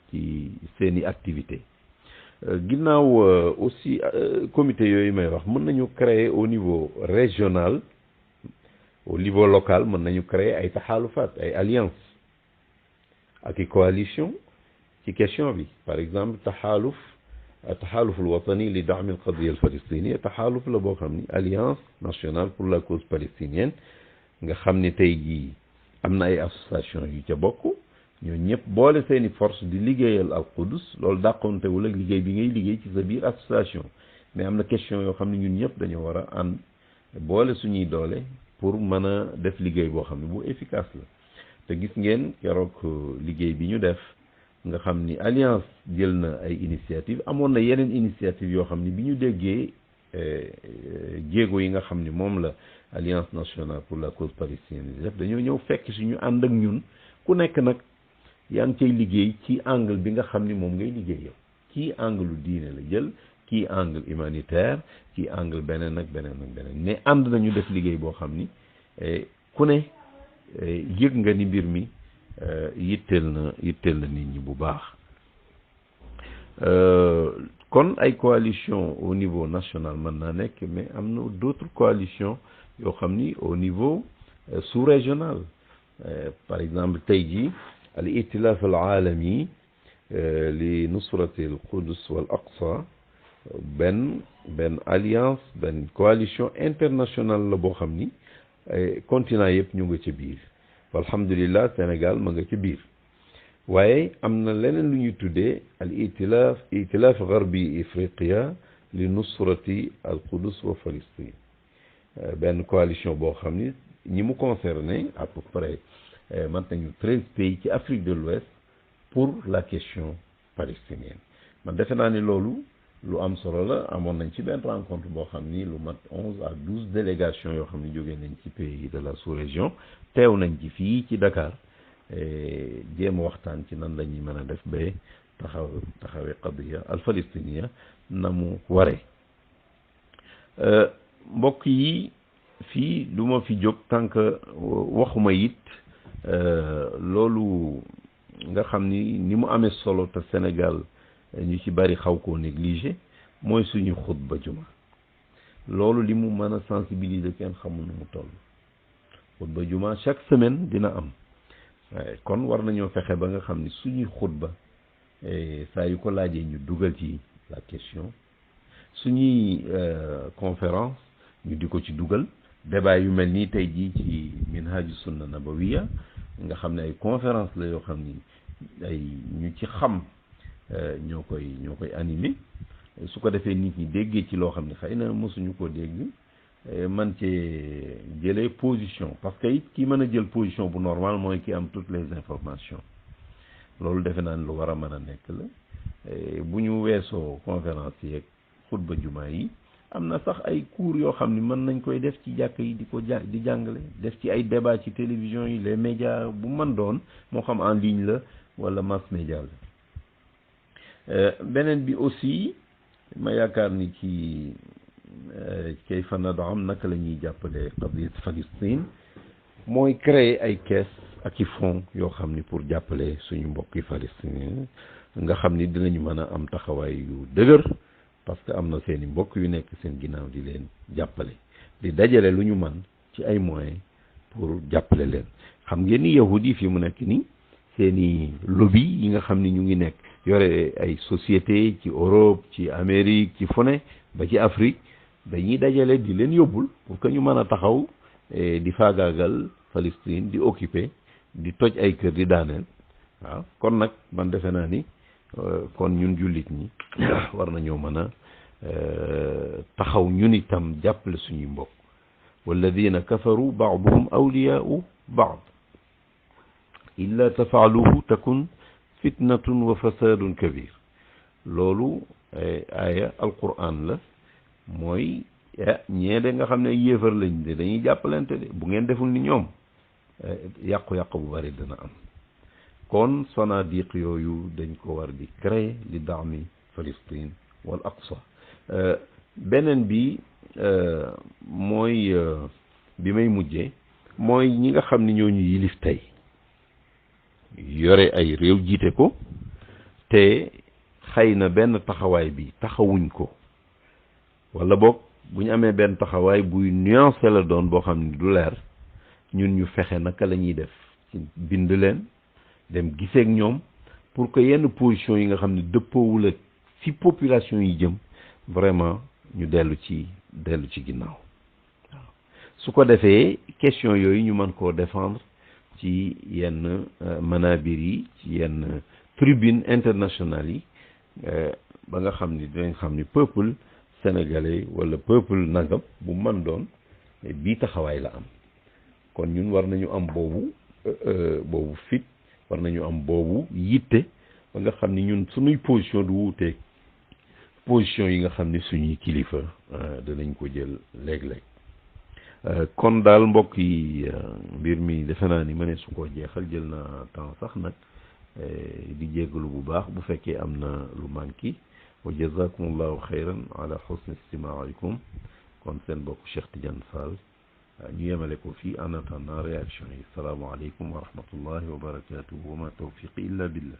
ci seeni activité. ginnaaw aussi comité yooyu may wax mën nañu créer au niveau régional au niveau local mën nañu créer ay taxaalufaat ay alliance ak i coalition ci question bi. par exemple taxaaluful watani li daami al qadiya al palestiniya taxaaluf la boo xam ni alliance nationale pour la cause palestinienne nga xam ni tey jii am na ay association yu ca bokk ñoo ñëpp boole seeni force di liggéeyal al Qudus loolu dàqontewul ak liggéey bi ngay liggéey ci sa biir association mais am na question yoo xam ne ñun ñëpp dañoo war a ànd boole suñuy doole pour mën a def liggéey boo xam ne bu efficace la. te gis ngeen keroog liggéey bi ñu def nga xam ni alliance jël na ay initiative amoon na yeneen initiative yoo xam ni bi ñu déggee jéego yi nga xam ni moom la alliance nationale pour la cause palestinienne def dañoo ñëw fekk si ñu ànd ak ñun ku nekk nag yaa ngi cay liggéey ci angle bi nga xam ni moom ngay liggéey yow kii angle lu diine la jël kii angle humanitaire kii angle beneen ak beneen mais ànd nañu def liggéey boo xam ni ku ne yëg nga ni mbir mi yitteel na nit ñi bu baax. kon ay coalition au niveau national mën naa nekk mais am na d'autres coalitions yoo xam ni au niveau sous-régional. par exemple tey jii al itilaf al aalami li nusrati al Qudus wal Aqsa benn alliance benn coalition internationale la boo xam ni continent yëpp ñu nga ca biir alhamdulillah Sénégal ma nga ca biir waaye am na leneen lu ñuy tuddee al itilaf garbi ifriqiya li nusrati al Qudus wa Palestine benn coalition boo xam ni ñi mu concerné à peu près man nañu 13 pays ci Afrique de l'Ouest pour la question palestinienne man defe naa ni loolu lu am solo la amoon nañ ci benn rencontre boo xam ni lu mat 11 à 12 délégations yoo xam ni jógee nañ ci pays de la sous-région teew nañ ci fii ci Dakar jéem a waxtaan ci nan la ñuy mën a def ba taxawee qadiya al palestiniya na mu waree. mbokk yi fii du ma fi jóg tant que waxuma it loolu nga xam ni mu amee solo te Sénégal ñu ci bari xaw koo négligé mooy suñu xutba juma loolu li mu mën a sensibiliser kenn xamul nu mu toll. xutba juma chaque semaine dina am kon war nañoo fexe ba nga xam ni suñuy xutba saa yu ko laajee ñu dugal ci la question suñuy conférence ñu di ko ci dugal débat yu mel nii tey jii ci minhaju sunna nabawiya nga xam ne ay conférence la yoo xam ni ay ñu ci xam ñoo koy animé su ko defee nit ñi déggee ci loo xam ne xëy na mosuñu koo dégg man cee jëlee position parce que it ki mën a jël position bu normal mooy ki am toutes les informations loolu defe naa ne lu war a mën a nekk la bu ñu weesoo conférence yi ak xutba jumaa yi am na sax ay cours yoo xam ni mën nañ koy def ci jàkk yi di ko di jàngale def ci ay débat ci télévision yi les médias bu mën doon moo xam en ligne la wala mass média la beneen bi aussi ma yaakaar ni ci kayfa nad'am naka la ñuy jàppale qadiyat Palestine mooy créer ay caisse ak i fonds yoo xam ni pour jàppale suñu mbokki palestinien nga xam ni dinañu mën a am taxawaay yu dëgër parce que am na seen i mbokk yu nekk seen ginnaaw di leen jàppale di dajale lu ñu man ci ay moyens pour jàppale leen xam ngeen ni yahudi yi fi mu nekk ni seen i lobby yi nga xam ni ñu ngi nekk yore ay société ci Europe ci Amérique ci fu ne ba ci Afrique dañuy dajale di leen yóbbul pour que ñu mën a taxaw di faagaagal Palestine di occuper di toj ay kër di daaneel waaw kon nag man defe naa ni kon ñun jullit ñi war nañoo mën a taxaw ñun itam jàppale suñuy mbokk walladina kafaru ba'duhum awliyaa'u ba'd illa tafaaluhu takun fitnatun wa fasadun kabir loolu aaya alquran la mooy ñee de nga xam ne yéefar lañ de dañuy jàppalante de bu ngeen deful ni ñoom yàqu-yàqu bu bari dana am kon sonadiq yooyu dañ ko war di créer li daami Palestine wal Aqsa beneen bi mooy bi may mujjee mooy ñi nga xam ne ñoo ñu yilif tey yore ay réew jiite ko te xëy na benn taxawaay bi taxawuñ ko wala boog bu ñu amee benn taxawaay buy nuancé la doon boo xam ne du leer ñun ñu fexe naka la ñuy def ci bind leen dem giseek ñoom pour que yenn position yi nga xam ne dëppoowul ak fi population yi jëm vraiment ñu dellu ci ginnaaw waaw su ko defee question yooyu ñu mën koo défendre ci yenn manabir yi ci yenn tribune internationale yi ba nga xam ni dinañ xam ni peuple sénégalais wala peuple nagam bu man doon bii taxawaay la am kon ñun war nañu am boobu fit war nañu am boobu yitte ba nga xam ni ñun suñuy position du wuuteeg position yi nga xam ni suñuy kilifa danañ ko jël léeg-léeg kon daal mbokk yi mbir mi defe naa ni ma ne su ko jeexal jël na temps sax nag di jéggalu bu baax bu fekkee am na lu manqué wa jazakumullahu xayran ala husni istimaikum kon seen mbokk Cheikh Tidiane Fall ñu yemale ko fii en attendant réaction yi salaamaaleykum wa rahmatullahi wa barakatuhu wa ma tawfiqi illa billah